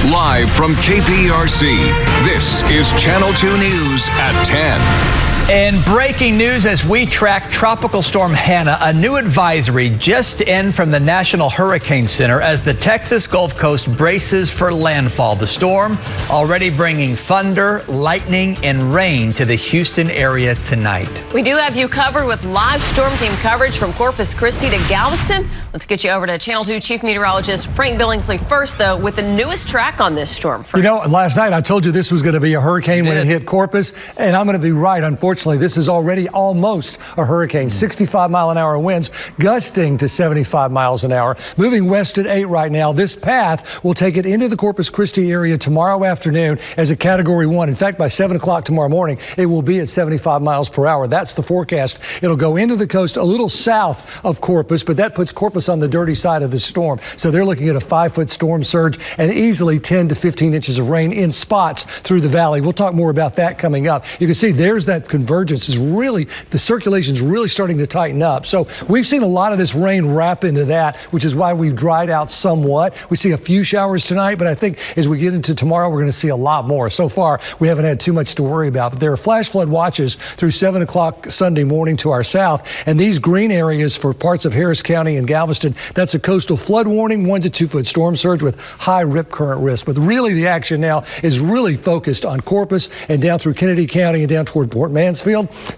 Live from KPRC, this is Channel 2 News at 10. In breaking news, as we track Tropical Storm Hannah, a new advisory just in from the National Hurricane Center as the Texas Gulf Coast braces for landfall. The storm already bringing thunder, lightning, and rain to the Houston area tonight. We do have you covered with live storm team coverage from Corpus Christi to Galveston. Let's get you over to Channel 2 Chief Meteorologist Frank Billingsley first, though, with the newest track on this storm. Frank. You know, last night I told you this was going to be a hurricane when it hit Corpus, and I'm going to be right. Unfortunately, this is already almost a hurricane. 65-mile-an-hour winds, gusting to 75 miles an hour. Moving west at 8 right now. This path will take it into the Corpus Christi area tomorrow afternoon as a Category 1. In fact, by 7 o'clock tomorrow morning, it will be at 75 miles per hour. That's the forecast. It'll go into the coast a little south of Corpus, but that puts Corpus on the dirty side of the storm. So they're looking at a 5-foot storm surge and easily 10 to 15 inches of rain in spots through the valley. We'll talk more about that coming up. You can see there's that convergence. Is really, the circulation is really starting to tighten up. So we've seen a lot of this rain wrap into that, which is why we've dried out somewhat. We see a few showers tonight, but I think as we get into tomorrow, we're going to see a lot more. So far, we haven't had too much to worry about. But there are flash flood watches through 7 o'clock Sunday morning to our south. And these green areas for parts of Harris County and Galveston, that's a coastal flood warning, 1 to 2 foot storm surge with high rip current risk. But really the action now is really focused on Corpus and down through Kennedy County and down toward Port Mansfield.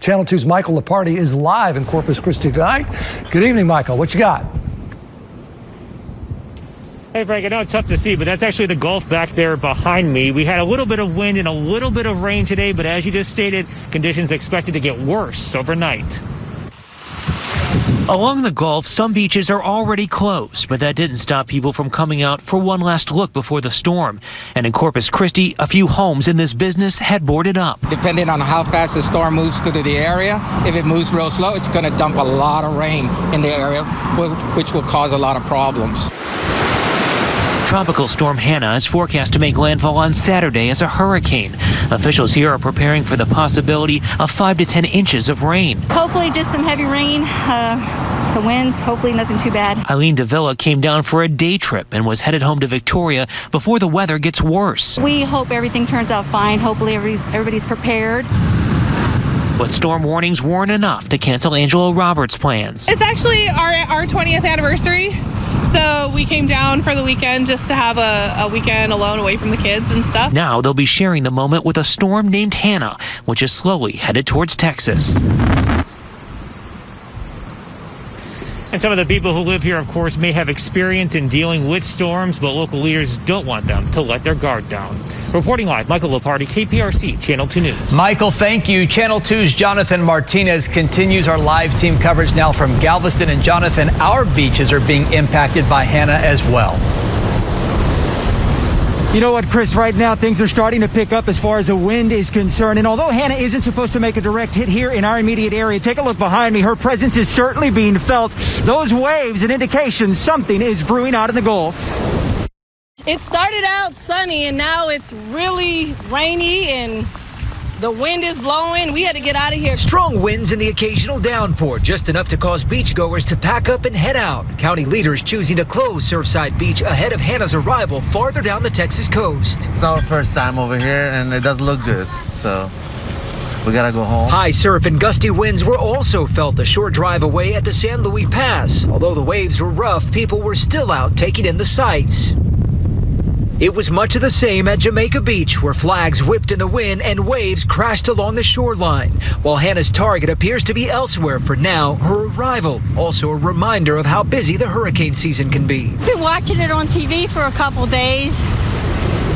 Channel 2's Michael Leparty is live in Corpus Christi tonight. Good evening, Michael. What you got? Hey, Frank, I know it's tough to see, but that's actually the Gulf back there behind me. We had a little bit of wind and a little bit of rain today, but as you just stated, conditions expected to get worse overnight. Along the Gulf, some beaches are already closed, but that didn't stop people from coming out for one last look before the storm. And in Corpus Christi, a few homes in this business had boarded up. Depending on how fast the storm moves through the area, if it moves real slow, it's going to dump a lot of rain in the area, which will cause a lot of problems. Tropical Storm Hannah is forecast to make landfall on Saturday as a hurricane. Officials here are preparing for the possibility of 5 to 10 inches of rain. Hopefully just some heavy rain, some winds, hopefully nothing too bad. Eileen Davila came down for a day trip and was headed home to Victoria before the weather gets worse. We hope everything turns out fine. Hopefully everybody's prepared. But storm warnings weren't enough to cancel Angela Roberts' plans. It's actually our 20th anniversary. So we came down for the weekend just to have a weekend alone away from the kids and stuff. Now they'll be sharing the moment with a storm named Hannah, which is slowly headed towards Texas. And some of the people who live here, of course, may have experience in dealing with storms, but local leaders don't want them to let their guard down. Reporting live, Michael Leparty, KPRC, Channel 2 News. Michael, thank you. Channel 2's Jonathan Martinez continues our live team coverage now from Galveston. And Jonathan, our beaches are being impacted by Hannah as well. You know what, Chris, right now things are starting to pick up as far as the wind is concerned. And although Hannah isn't supposed to make a direct hit here in our immediate area, take a look behind me. Her presence is certainly being felt. Those waves, an indication something is brewing out in the Gulf. It started out sunny and now it's really rainy and the wind is blowing. We had to get out of here. Strong winds and the occasional downpour, just enough to cause beachgoers to pack up and head out. County leaders choosing to close Surfside Beach ahead of Hannah's arrival farther down the Texas coast. It's our first time over here and it doesn't look good, so we gotta go home. High surf and gusty winds were also felt a short drive away at the San Luis Pass. Although the waves were rough, people were still out taking in the sights. It was much of the same at Jamaica Beach, where flags whipped in the wind and waves crashed along the shoreline. While Hannah's target appears to be elsewhere for now, her arrival also a reminder of how busy the hurricane season can be. Been watching it on TV for a couple days,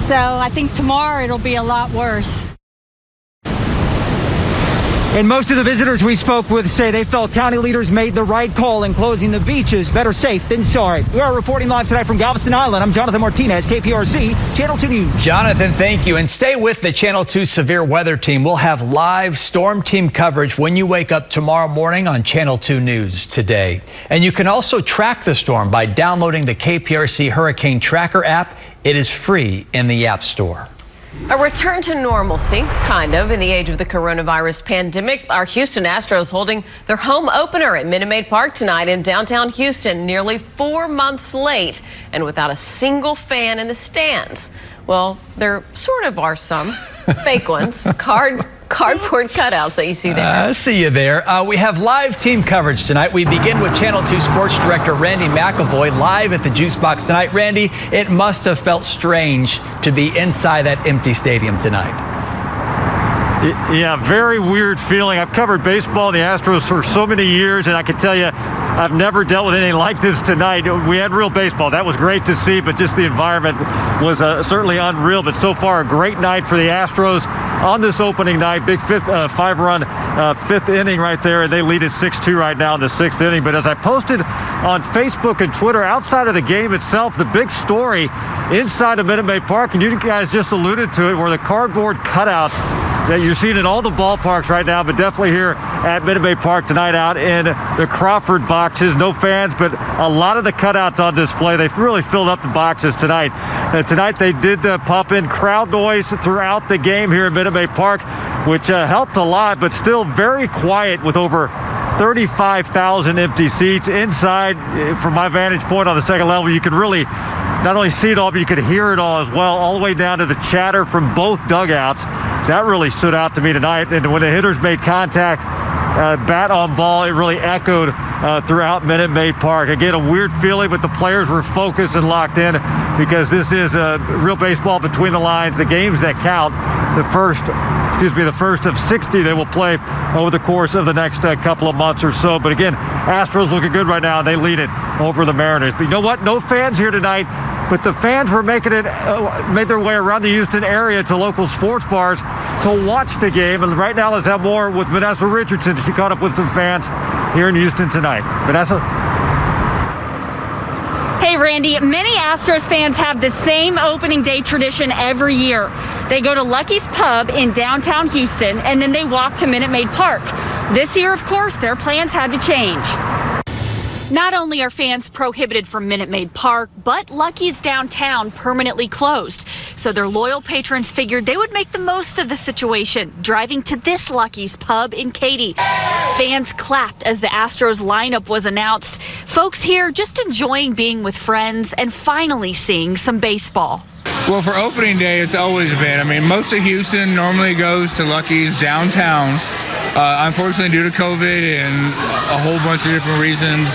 so I think tomorrow it'll be a lot worse. And most of the visitors we spoke with say they felt county leaders made the right call in closing the beaches. Better safe than sorry. We are reporting live tonight from Galveston Island. I'm Jonathan Martinez, KPRC, Channel 2 News. Jonathan, thank you. And stay with the Channel 2 Severe Weather Team. We'll have live storm team coverage when you wake up tomorrow morning on Channel 2 News today. And you can also track the storm by downloading the KPRC Hurricane Tracker app. It is free in the App Store. A return to normalcy, kind of, in the age of the coronavirus pandemic. Our Houston Astros holding their home opener at Minute Maid Park tonight in downtown Houston, nearly 4 months late and without a single fan in the stands. Well, there sort of are some fake ones, cardboard cutouts that you see there. I see you there. We have live team coverage tonight. We begin with Channel 2 Sports Director Randy McAvoy live at the Juice Box tonight. Randy, it must have felt strange to be inside that empty stadium tonight. Yeah, very weird feeling. I've covered baseball and the Astros for so many years, and I can tell you, I've never dealt with anything like this tonight. We had real baseball. That was great to see, but just the environment was certainly unreal. But so far, a great night for the Astros on this opening night. Big five-run fifth inning right there, and they lead at 6-2 right now in the sixth inning. But as I posted on Facebook and Twitter, outside of the game itself, the big story inside of Minute Maid Park, and you guys just alluded to it, were the cardboard cutouts that you're seeing in all the ballparks right now, but definitely here at Minute Maid Park tonight out in the Crawford boxes. No fans, but a lot of the cutouts on display. They've really filled up the boxes tonight. Tonight they did pop in crowd noise throughout the game here at Minute Maid Park, which helped a lot, but still very quiet with over 35,000 empty seats. Inside, from my vantage point on the second level, you can really not only see it all, but you could hear it all as well, all the way down to the chatter from both dugouts. That really stood out to me tonight. And when the hitters made contact, bat on ball, it really echoed throughout Minute Maid Park. Again, a weird feeling, but the players were focused and locked in because this is real baseball between the lines. The games that count, the first of 60 they will play over the course of the next couple of months or so. But again, Astros looking good right now. They lead it over the Mariners. But you know what? No fans here tonight. But the fans were made their way around the Houston area to local sports bars to watch the game. And right now, let's have more with Vanessa Richardson. She caught up with some fans here in Houston tonight. Vanessa? Hey, Randy, many Astros fans have the same opening day tradition every year. They go to Lucky's Pub in downtown Houston, and then they walk to Minute Maid Park. This year, of course, their plans had to change. Not only are fans prohibited from Minute Maid Park, but Lucky's downtown permanently closed. So their loyal patrons figured they would make the most of the situation, driving to this Lucky's Pub in Katy. Fans clapped as the Astros lineup was announced. Folks here just enjoying being with friends and finally seeing some baseball. Well, for opening day, it's always been. I mean, most of Houston normally goes to Lucky's downtown. Unfortunately, due to COVID and a whole bunch of different reasons,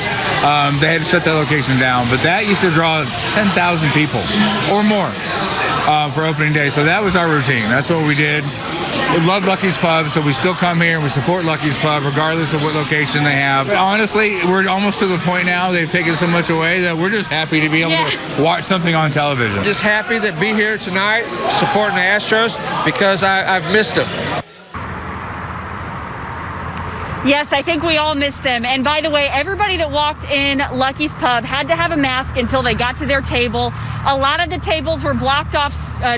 they had to shut that location down. But that used to draw 10,000 people or more for opening day. So that was our routine. That's what we did. We love Lucky's Pub, so we still come here and we support Lucky's Pub regardless of what location they have. But honestly, we're almost to the point now, they've taken so much away that we're just happy to be able to watch something on television. Just happy to be here tonight supporting the Astros because I've missed them. Yes, I think we all missed them. And by the way, everybody that walked in Lucky's Pub had to have a mask until they got to their table. A lot of the tables were blocked off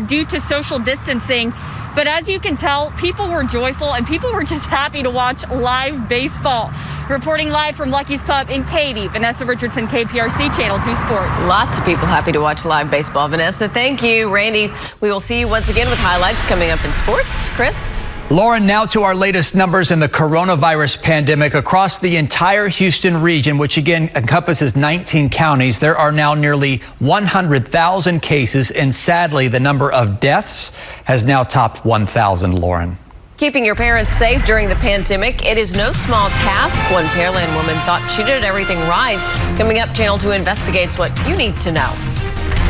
due to social distancing. But as you can tell, people were joyful and people were just happy to watch live baseball. Reporting live from Lucky's Pub in Katy, Vanessa Richardson, KPRC Channel 2 Sports. Lots of people happy to watch live baseball. Vanessa, thank you. Randy, we will see you once again with highlights coming up in sports. Chris? Lauren, now to our latest numbers in the coronavirus pandemic across the entire Houston region, which again encompasses 19 counties. There are now nearly 100,000 cases, and sadly, the number of deaths has now topped 1,000, Lauren. Keeping your parents safe during the pandemic, it is no small task. One Pearland woman thought she did everything right. Coming up, Channel 2 investigates what you need to know.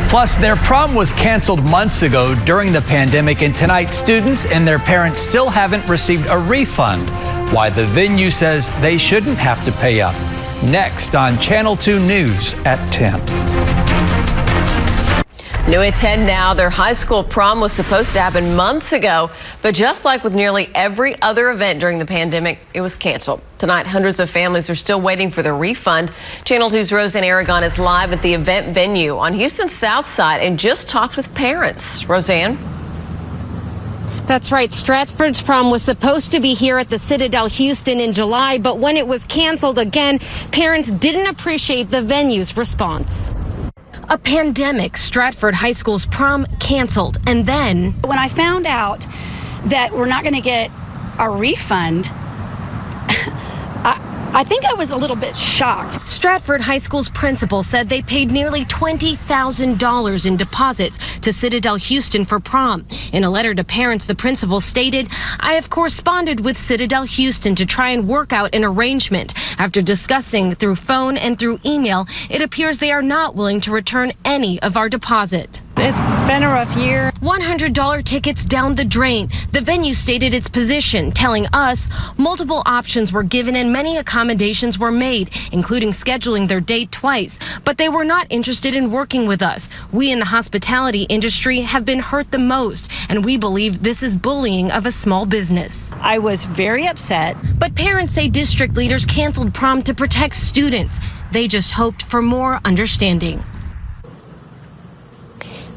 Plus, their prom was canceled months ago during the pandemic, and tonight students and their parents still haven't received a refund. Why the venue says they shouldn't have to pay up. Next on Channel 2 News at 10. New at 10 now, their high school prom was supposed to happen months ago, but just like with nearly every other event during the pandemic, it was canceled. Tonight, hundreds of families are still waiting for their refund. Channel 2's Roseanne Aragon is live at the event venue on Houston's South Side and just talked with parents. Roseanne? That's right. Stratford's prom was supposed to be here at the Citadel Houston in July, but when it was canceled again, parents didn't appreciate the venue's response. A pandemic, Stratford High School's prom canceled, and then when I found out that we're not going to get a refund, I think I was a little bit shocked. Stratford High School's principal said they paid nearly $20,000 in deposits to Citadel Houston for prom. In a letter to parents, the principal stated, "I have corresponded with Citadel Houston to try and work out an arrangement. After discussing through phone and through email, it appears they are not willing to return any of our deposit." It's been a rough year. $100 tickets down the drain. The venue stated its position, telling us multiple options were given and many accommodations were made, including scheduling their date twice. But they were not interested in working with us. We in the hospitality industry have been hurt the most, and we believe this is bullying of a small business. I was very upset. But parents say district leaders canceled prom to protect students. They just hoped for more understanding.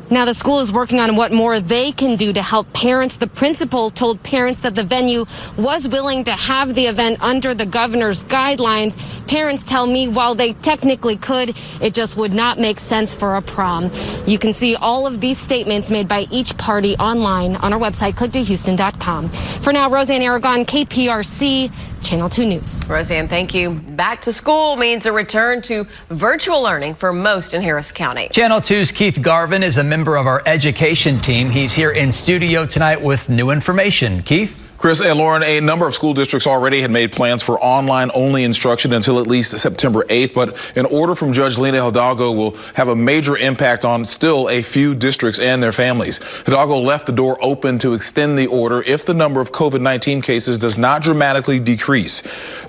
Now, the school is working on what more they can do to help parents. The principal told parents that the venue was willing to have the event under the governor's guidelines. Parents tell me while they technically could, it just would not make sense for a prom. You can see all of these statements made by each party online on our website, click2houston.com. For now, Roseanne Aragon, KPRC, Channel 2 News. Roseanne, thank you. Back to school means a return to virtual learning for most in Harris County. Channel 2's Keith Garvin is a member of our education team. He's here in studio tonight with new information. Keith? Chris and Lauren, a number of school districts already had made plans for online-only instruction until at least September 8th, but an order from Judge Lena Hidalgo will have a major impact on still a few districts and their families. Hidalgo left the door open to extend the order if the number of COVID-19 cases does not dramatically decrease.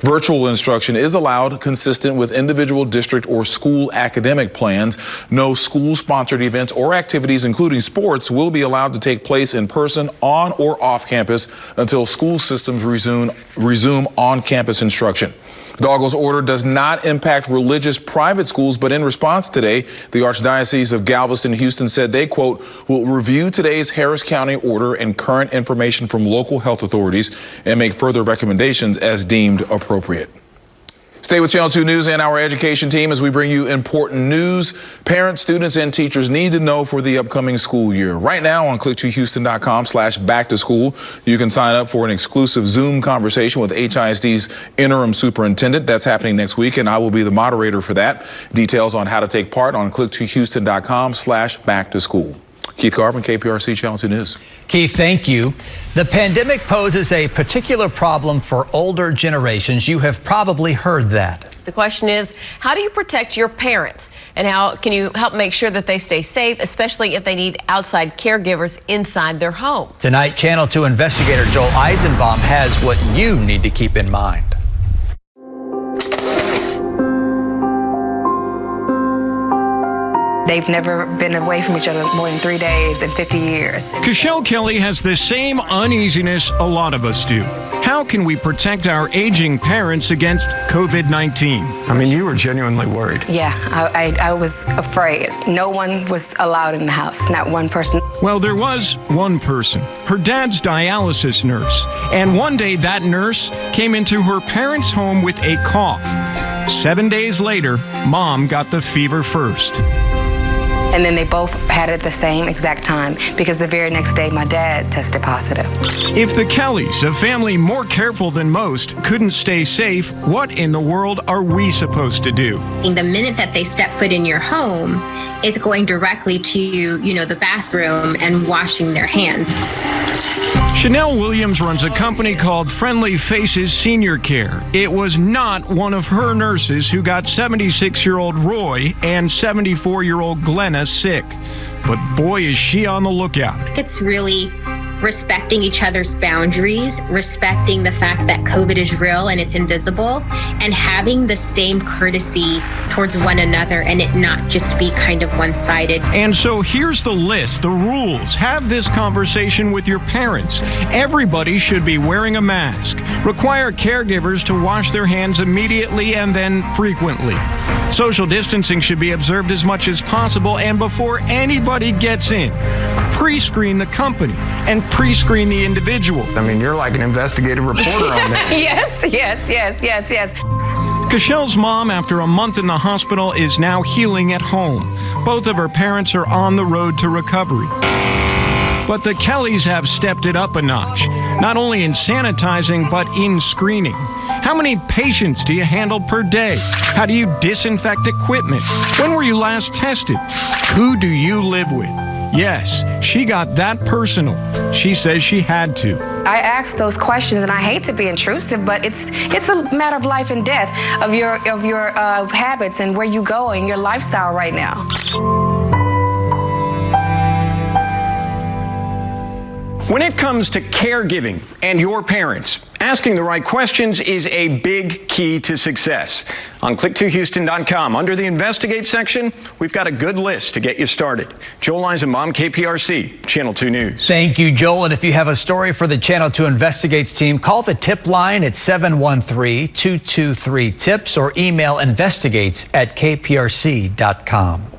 Virtual instruction is allowed consistent with individual district or school academic plans. No school-sponsored events or activities, including sports, will be allowed to take place in person, on or off campus until school systems resume on-campus instruction. Hidalgo's order does not impact religious private schools, but in response today, the Archdiocese of Galveston-Houston said they, quote, will review today's Harris County order and current information from local health authorities and make further recommendations as deemed appropriate. Stay with Channel 2 News and our education team as we bring you important news parents, students, and teachers need to know for the upcoming school year. Right now on click2houston.com/back-to-school, you can sign up for an exclusive Zoom conversation with HISD's interim superintendent. That's happening next week, and I will be the moderator for that. Details on how to take part on click2houston.com/back-to-school. Keith Garvin, KPRC Channel 2 News. Keith, thank you. The pandemic poses a particular problem for older generations. You have probably heard that. The question is, how do you protect your parents? And how can you help make sure that they stay safe, especially if they need outside caregivers inside their home? Tonight, Channel 2 investigator Joel Eisenbaum has what you need to keep in mind. They've never been away from each other more than 3 days in 50 years. Cashel Kelly has the same uneasiness a lot of us do. How can we protect our aging parents against COVID-19? I mean, you were genuinely worried. Yeah, I was afraid. No one was allowed in the house, not one person. Well, there was one person, her dad's dialysis nurse. And one day that nurse came into her parents' home with a cough. 7 days later, Mom got the fever first. And then they both had it at the same exact time because the very next day my dad tested positive. If the Kellys, a family more careful than most, couldn't stay safe, what in the world are we supposed to do? The minute that they step foot in your home is going directly to, the bathroom and washing their hands. Chanel Williams runs a company called Friendly Faces Senior Care. It was not one of her nurses who got 76-year-old Roy and 74-year-old Glenna sick. But boy, is she on the lookout. It's really respecting each other's boundaries, respecting the fact that COVID is real and it's invisible, and having the same courtesy towards one another and it not just be kind of one-sided. And so here's the list, the rules. Have this conversation with your parents. Everybody should be wearing a mask. Require caregivers to wash their hands immediately and then frequently. Social distancing should be observed as much as possible, and before anybody gets in, pre-screen the company and pre-screen the individual. I mean, you're like an investigative reporter on that. Yes. Cachelle's mom, after a month in the hospital, is now healing at home. Both of her parents are on the road to recovery. But the Kellys have stepped it up a notch, not only in sanitizing, but in screening. How many patients do you handle per day? How do you disinfect equipment? When were you last tested? Who do you live with? Yes, she got that personal. She says she had to. I ask those questions, and I hate to be intrusive, but it's a matter of life and death of your habits and where you go and your lifestyle right now. When it comes to caregiving and your parents, asking the right questions is a big key to success. On click2houston.com, under the Investigate section, we've got a good list to get you started. Joel Eisenbaum, KPRC, Channel 2 News. Thank you, Joel. And if you have a story for the Channel 2 Investigates team, call the tip line at 713-223-TIPS or email investigates@kprc.com.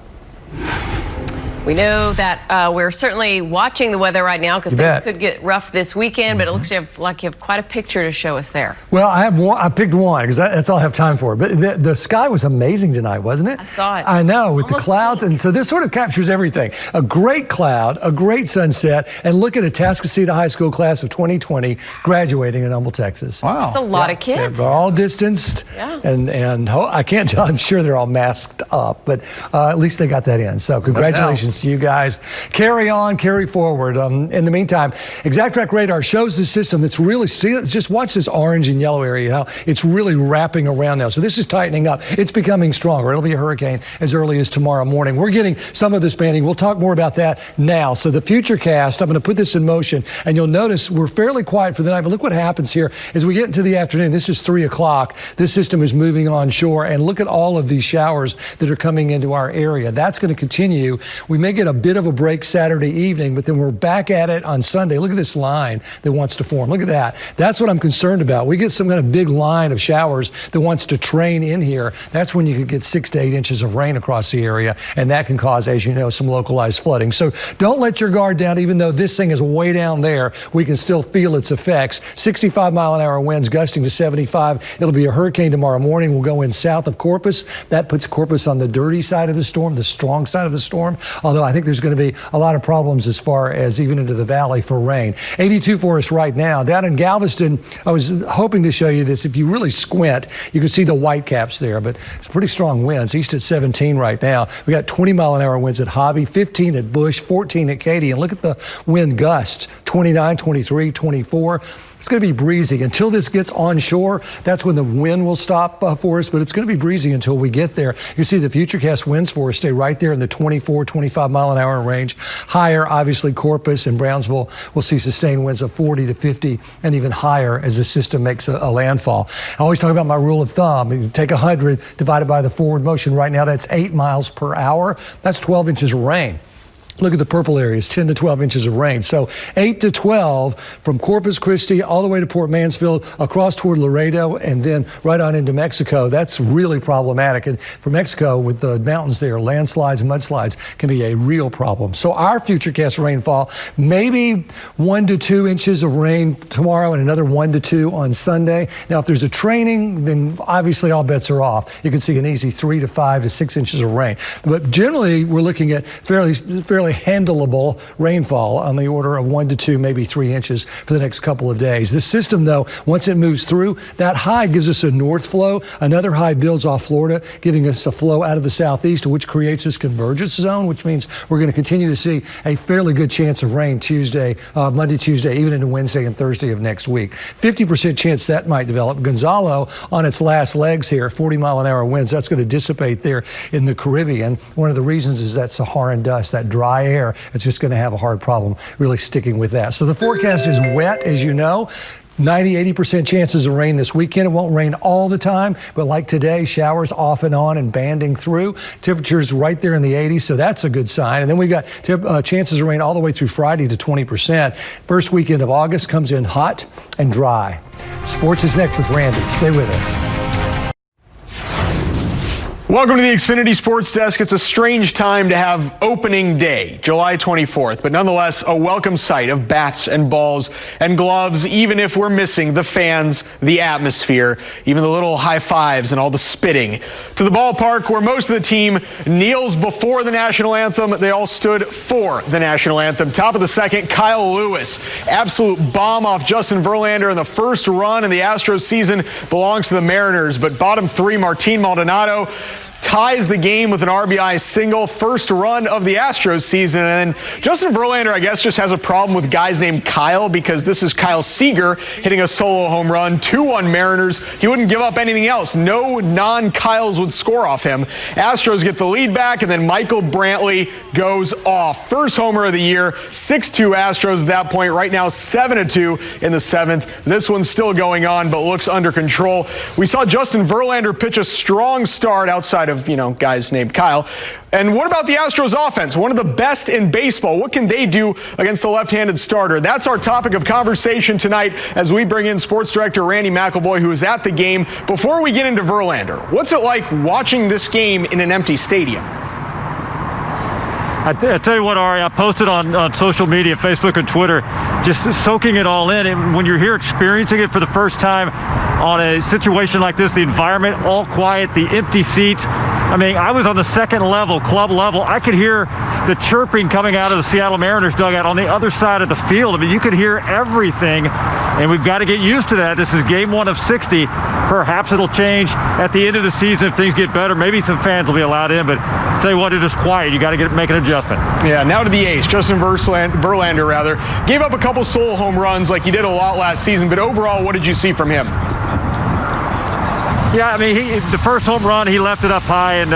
We know that we're certainly watching the weather right now because things could get rough this weekend, but it looks like you have quite a picture to show us there. Well, I picked one because that's all I have time for. But the sky was amazing tonight, wasn't it? I saw it. I know, with the clouds. And so this sort of captures everything. A great cloud, a great sunset, and look at a Atascocita High School class of 2020 graduating in Humble, Texas. Wow. That's a lot of kids. They're all distanced. Yeah. And I can't tell, I'm sure they're all masked up, but at least they got that in. So congratulations to you guys. Carry on, carry forward. In the meantime, ExactTrack radar shows the system that's really, just watch this orange and yellow area, how it's really wrapping around now. So this is tightening up. It's becoming stronger. It'll be a hurricane as early as tomorrow morning. We're getting some of this banding. We'll talk more about that now. So the Futurecast, I'm going to put this in motion, and you'll notice we're fairly quiet for the night, but look what happens here as we get into the afternoon. This is 3 o'clock. This system is moving onshore, and look at all of these showers that are coming into our area. That's going to continue. We may get a bit of a break Saturday evening, but then we're back at it on Sunday. Look at this line that wants to form. Look at that. That's what I'm concerned about. We get some kind of big line of showers that wants to train in here. That's when you could get 6 to 8 inches of rain across the area, and that can cause, as you know, some localized flooding. So don't let your guard down. Even though this thing is way down there, we can still feel its effects. 65-mile-an-hour winds gusting to 75. It'll be a hurricane tomorrow morning. We'll go in south of Corpus. That puts Corpus on the dirty side of the storm, the strong side of the storm, although I think there's going to be a lot of problems as far as even into the valley for rain. 82 for us right now. Down in Galveston, I was hoping to show you this. If you really squint, you can see the white caps there, but it's pretty strong winds. East at 17 right now. We got 20-mile-an-hour winds at Hobby, 15 at Bush, 14 at Katy, and look at the wind gusts, 29, 23, 24. It's going to be breezy until this gets onshore. That's when the wind will stop for us, but it's going to be breezy until we get there. You see the Futurecast winds for us stay right there in the 24, 25-mile-an-hour range. Higher, obviously, Corpus and Brownsville will see sustained winds of 40 to 50 and even higher as the system makes a landfall. I always talk about my rule of thumb. You take 100 divided by the forward motion. Right now, that's 8 miles per hour. That's 12 inches of rain. Look at the purple areas, 10 to 12 inches of rain. So 8 to 12 from Corpus Christi all the way to Port Mansfield, across toward Laredo, and then right on into Mexico. That's really problematic. And for Mexico, with the mountains there, landslides and mudslides can be a real problem. So our Futurecast rainfall, maybe 1 to 2 inches of rain tomorrow and another 1 to 2 on Sunday. Now, if there's a training, then obviously all bets are off. You can see an easy 3 to 5 to 6 inches of rain. But generally, we're looking at fairly handleable rainfall on the order of 1 to 2, maybe 3 inches for the next couple of days. This system, though, once it moves through, that high gives us a north flow. Another high builds off Florida, giving us a flow out of the southeast, which creates this convergence zone, which means we're going to continue to see a fairly good chance of rain Monday, Tuesday, even into Wednesday and Thursday of next week. 50% chance that might develop. Gonzalo on its last legs here, 40-mile-an-hour winds. That's going to dissipate there in the Caribbean. One of the reasons is that Saharan dust, that dry air. It's just going to have a hard problem really sticking with that. So the forecast is wet, as you know. 90-80% chances of rain this weekend. It won't rain all the time, but like today, showers off and on and banding through. Temperatures right there in the 80s, so that's a good sign. And then we've got chances of rain all the way through Friday to 20%. First weekend of August comes in hot and dry. Sports is next with Randy. Stay with us. Welcome to the Xfinity Sports Desk. It's a strange time to have opening day, July 24th, but nonetheless a welcome sight of bats and balls and gloves, even if we're missing the fans, the atmosphere, even the little high fives and all the spitting. To the ballpark where most of the team kneels before the national anthem, they all stood for the national anthem. Top of the second, Kyle Lewis. Absolute bomb off Justin Verlander in the first run in the Astros season belongs to the Mariners, but bottom three, Martin Maldonado ties the game with an RBI single, first run of the Astros season. And then Justin Verlander, I guess, just has a problem with guys named Kyle, because this is Kyle Seager hitting a solo home run, 2-1 Mariners. He wouldn't give up anything else. No non-Kyles would score off him. Astros get the lead back, and then Michael Brantley goes off. First homer of the year, 6-2 Astros at that point. Right now, 7-2 in the seventh. This one's still going on, but looks under control. We saw Justin Verlander pitch a strong start outside of, guys named Kyle. And what about the Astros offense? One of the best in baseball. What can they do against a left-handed starter? That's our topic of conversation tonight as we bring in sports director Randy McElvoy, who is at the game. Before we get into Verlander, what's it like watching this game in an empty stadium? I tell you what, Ari, I posted on social media, Facebook and Twitter, just soaking it all in. And when you're here experiencing it for the first time on a situation like this, the environment, all quiet, the empty seats. I mean, I was on the second level, club level. I could hear the chirping coming out of the Seattle Mariners dugout on the other side of the field. I mean, you could hear everything, and we've got to get used to that. This is game 1 of 60. Perhaps it'll change at the end of the season if things get better. Maybe some fans will be allowed in, but I'll tell you what, it is quiet. You got to make an adjustment. Yeah, now to the ace. Justin Verlander, gave up a couple solo home runs like he did a lot last season, but overall, what did you see from him? Yeah, I mean, the first home run, he left it up high, and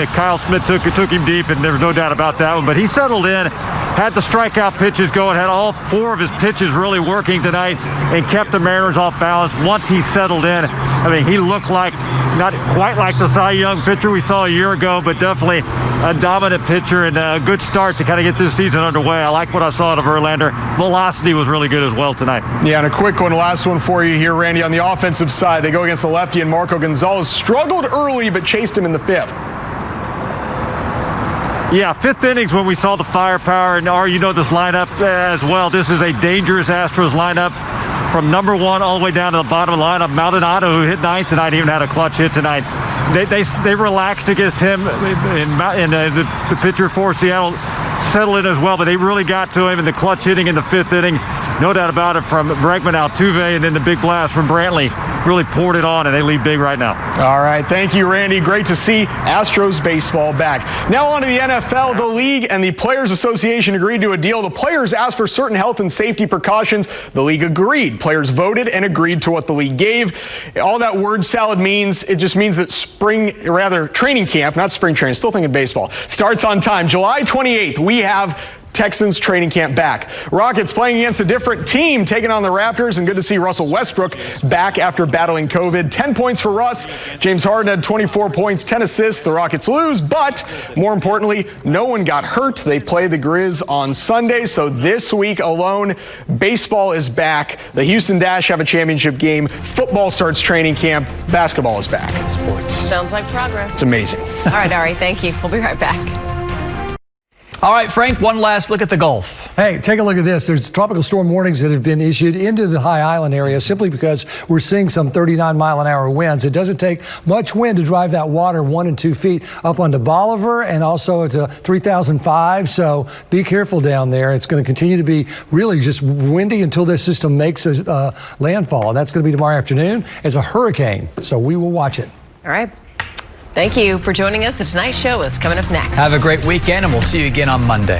Kyle Smith took him deep, and there was no doubt about that one. But he settled in, had the strikeout pitches going, had all 4 of his pitches really working tonight, and kept the Mariners off balance. Once he settled in, I mean, he looked like, not quite like the Cy Young pitcher we saw a year ago, but definitely a dominant pitcher and a good start to kind of get this season underway. I like what I saw out of Verlander. Velocity was really good as well tonight. Yeah, and a quick one, last one for you here, Randy. On the offensive side, they go against the lefty, and Marco Gonzalez struggled early, but chased him in the 5th. Yeah, 5th innings when we saw the firepower, and this lineup as well. This is a dangerous Astros lineup from number 1 all the way down to the bottom of the lineup. Maldonado, who hit 9th tonight, even had a clutch hit tonight. They relaxed against him, and the pitcher for Seattle settled in as well, but they really got to him in the clutch hitting in the 5th inning. No doubt about it, from Bregman, Altuve, and then the big blast from Brantley. Really poured it on, and they lead big right now. All right. Thank you, Randy. Great to see Astros baseball back. Now on to the NFL. The league and the Players Association agreed to a deal. The players asked for certain health and safety precautions. The league agreed. Players voted and agreed to what the league gave. All that word salad means, it just means that training camp, not spring training, still thinking baseball, starts on time. July 28th, we have Texans training camp back. Rockets playing against a different team, taking on the Raptors, and good to see Russell Westbrook back after battling COVID. 10 points for Russ. James Harden had 24 points, 10 assists. The Rockets lose, but more importantly, no one got hurt. They play the Grizz on Sunday, so this week alone, baseball is back. The Houston Dash have a championship game. Football starts training camp. Basketball is back. Sports. Sounds like progress. It's amazing. All right, Ari, thank you. We'll be right back. All right, Frank, one last look at the Gulf. Hey, take a look at this. There's tropical storm warnings that have been issued into the High Island area simply because we're seeing some 39-mile-an-hour winds. It doesn't take much wind to drive that water 1 and 2 feet up onto Bolivar and also to 3005. So be careful down there. It's going to continue to be really just windy until this system makes a landfall. And that's going to be tomorrow afternoon as a hurricane. So we will watch it. All right. Thank you for joining us. The Tonight Show is coming up next. Have a great weekend, and we'll see you again on Monday.